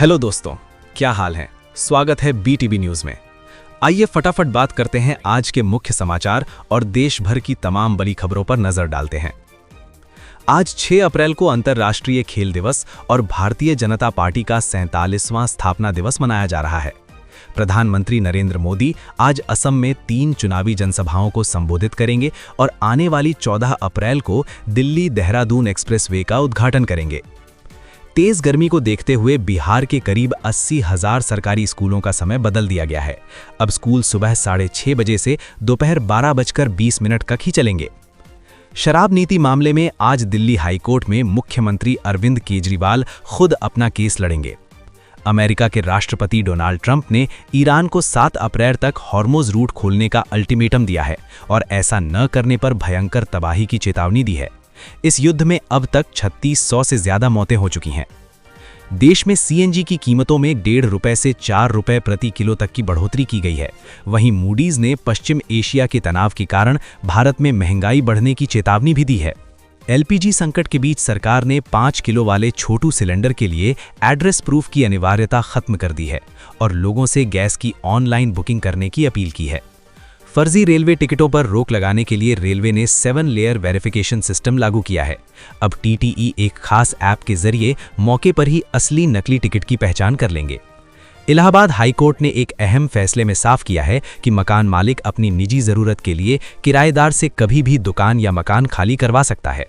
Hello दोस्तों, क्या हाल है। स्वागत है BTB न्यूज में। आइए फटाफट बात करते हैं आज के मुख्य समाचार और देश भर की तमाम बड़ी खबरों पर नजर डालते हैं। आज 6 अप्रैल को अंतर्राष्ट्रीय खेल दिवस और भारतीय जनता पार्टी का 47वां स्थापना दिवस मनाया जा रहा है। प्रधानमंत्री नरेंद्र मोदी आज असम में 3 चुनावी जनसभाओं को संबोधित करेंगे और आने वाली 14 अप्रैल को दिल्ली देहरादून एक्सप्रेसवे का उद्घाटन करेंगे। तेज गर्मी को देखते हुए बिहार के करीब 80,000 सरकारी स्कूलों का समय बदल दिया गया है। अब स्कूल सुबह 6:30 बजे से दोपहर 12:20 तक ही चलेंगे। शराब नीति मामले में आज दिल्ली हाईकोर्ट में मुख्यमंत्री अरविंद केजरीवाल खुद अपना केस लड़ेंगे। अमेरिका के राष्ट्रपति डोनाल्ड ट्रंप ने ईरान को 7 अप्रैल तक हॉर्मुज रूट खोलने का अल्टीमेटम दिया है और ऐसा न करने पर भयंकर तबाही की चेतावनी दी है। इस युद्ध में अब तक 3600 से ज्यादा मौतें हो चुकी हैं। देश में CNG की कीमतों में 1.5 रुपए से 4 रुपए प्रति किलो तक की बढ़ोतरी की गई है। वहीं मूडीज ने पश्चिम एशिया के तनाव के कारण भारत में महंगाई बढ़ने की चेतावनी भी दी है। LPG संकट के बीच सरकार ने 5 किलो वाले छोटू सिलेंडर के लिए एड्रेस प्रूफ की अनिवार्यता खत्म कर दी है और लोगों से गैस की ऑनलाइन बुकिंग करने की अपील की है। फर्जी रेलवे टिकटों पर रोक लगाने के लिए रेलवे ने 7 लेयर वेरिफिकेशन सिस्टम लागू किया है। अब TTE एक खास ऐप के जरिए मौके पर ही असली नकली टिकट की पहचान कर लेंगे। इलाहाबाद हाईकोर्ट ने एक अहम फैसले में साफ किया है कि मकान मालिक अपनी निजी जरूरत के लिए किराएदार से कभी भी दुकान या मकान खाली करवा सकता है।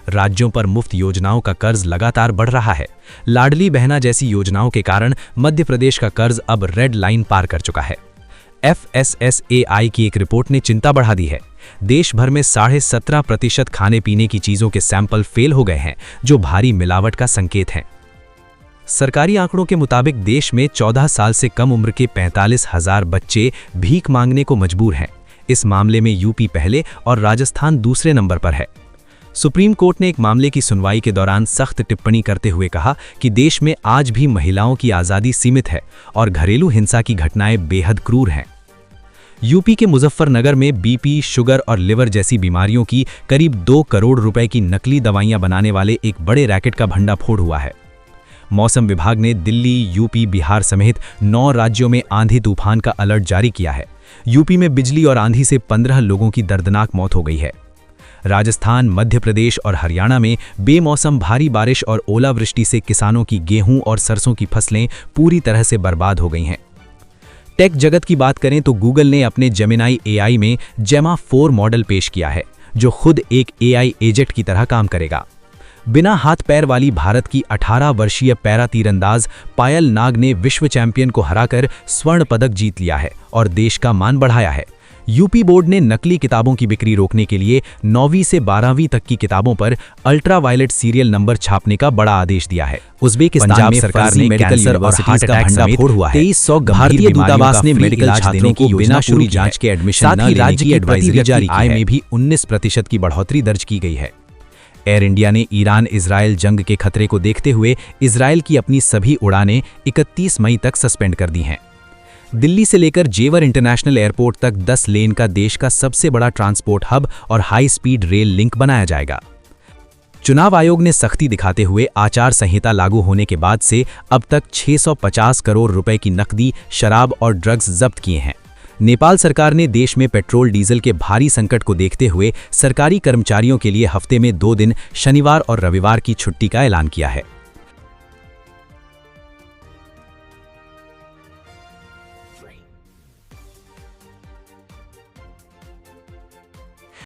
राज्यों पर मुफ्त योजनाओं का कर्ज लगातार बढ़ रहा है। लाडली बहना जैसी योजनाओं के कारण मध्य प्रदेश का कर्ज अब रेड लाइन पार कर चुका है। FSSAI की एक रिपोर्ट ने चिंता बढ़ा दी है। देश भर में 17.5% खाने पीने की चीजों के सैंपल फेल हो गए हैं, जो भारी मिलावट का संकेत है। सरकारी आंकड़ों के मुताबिक देश में 14 साल से कम उम्र के 45,000 बच्चे भीख मांगने को मजबूर हैं। इस मामले में यूपी पहले और राजस्थान दूसरे नंबर पर है। सुप्रीम कोर्ट ने एक मामले की सुनवाई के दौरान सख्त टिप्पणी करते हुए कहा कि देश में आज भी महिलाओं की आज़ादी सीमित है और घरेलू हिंसा की घटनाएं बेहद क्रूर हैं। यूपी के मुजफ्फरनगर में BP, शुगर और लिवर जैसी बीमारियों की करीब 2 करोड़ रुपए की नकली दवाइयां बनाने वाले एक बड़े रैकेट का भंडाफोड़ हुआ है। मौसम विभाग ने दिल्ली, यूपी, बिहार समेत 9 राज्यों में आंधी तूफान का अलर्ट जारी किया है। यूपी में बिजली और आंधी से 15 लोगों की दर्दनाक मौत हो गई है। राजस्थान, मध्य प्रदेश और हरियाणा में बेमौसम भारी बारिश और ओलावृष्टि से किसानों की गेहूं और सरसों की फसलें पूरी तरह से बर्बाद हो गई हैं। टेक जगत की बात करें तो गूगल ने अपने जेमिनाई AI में जेमा 4 मॉडल पेश किया है, जो खुद एक AI एजेंट की तरह काम करेगा। बिना हाथ पैर वाली भारत की 18 वर्षीय पैरा तीरंदाज पायल नाग ने विश्व चैंपियन को हराकर स्वर्ण पदक जीत लिया है और देश का मान बढ़ाया है। यूपी बोर्ड ने नकली किताबों की बिक्री रोकने के लिए 9वीं से 12वीं तक की किताबों पर अल्ट्रावायलेट सीरियल नंबर छापने का बड़ा आदेश दिया है। उज़्बेकिस्तान में सरकार ने कैंसर और हार्ट अटैक समेत 2300 भारतीय दूतावास ने मेडिकल छात्रों की बिना पूरी जांच के एडमिशन न लेने की एडवाइजरी जारी की है। में भी 19% की बढ़ोतरी दर्ज की गई है। एयर इंडिया ने ईरान-इजराइल जंग के खतरे को देखते हुए इजराइल की अपनी सभी उड़ानें 31 मई तक सस्पेंड कर दी हैं। दिल्ली से लेकर जेवर इंटरनेशनल एयरपोर्ट तक 10 लेन का देश का सबसे बड़ा ट्रांसपोर्ट हब और हाई स्पीड रेल लिंक बनाया जाएगा। चुनाव आयोग ने सख्ती दिखाते हुए आचार संहिता लागू होने के बाद से अब तक 650 करोड़ रुपए की नकदी, शराब और ड्रग्स जब्त किए हैं। नेपाल सरकार ने देश में पेट्रोल डीजल के भारी संकट को देखते हुए सरकारी कर्मचारियों के लिए हफ्ते में 2 दिन शनिवार और रविवार की छुट्टी का ऐलान किया है।